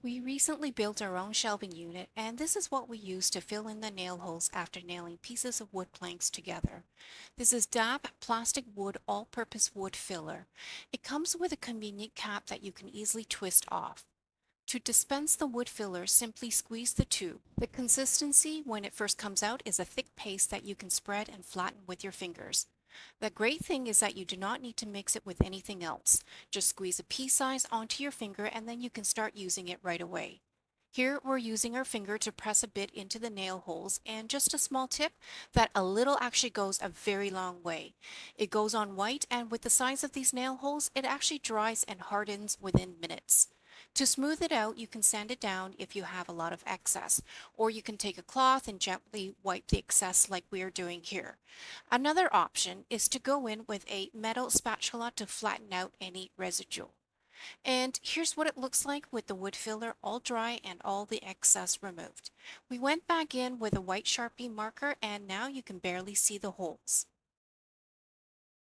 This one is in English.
We recently built our own shelving unit, and this is what we use to fill in the nail holes after nailing pieces of wood planks together. This is DAP plastic wood all-purpose wood filler. It comes with a convenient cap that you can easily twist off. To dispense the wood filler, simply squeeze the tube. The consistency when it first comes out is a thick paste that you can spread and flatten with your fingers. The great thing is that you do not need to mix it with anything else. Just squeeze a pea size onto your finger and then you can start using it right away. Here we're using our finger to press a bit into the nail holes, and just a small tip that a little actually goes a very long way. It goes on white, and with the size of these nail holes it actually dries and hardens within minutes. To smooth it out, you can sand it down if you have a lot of excess, or you can take a cloth and gently wipe the excess like we are doing here. Another option is to go in with a metal spatula to flatten out any residue. And here's what it looks like with the wood filler all dry and all the excess removed. We went back in with a white Sharpie marker and now you can barely see the holes.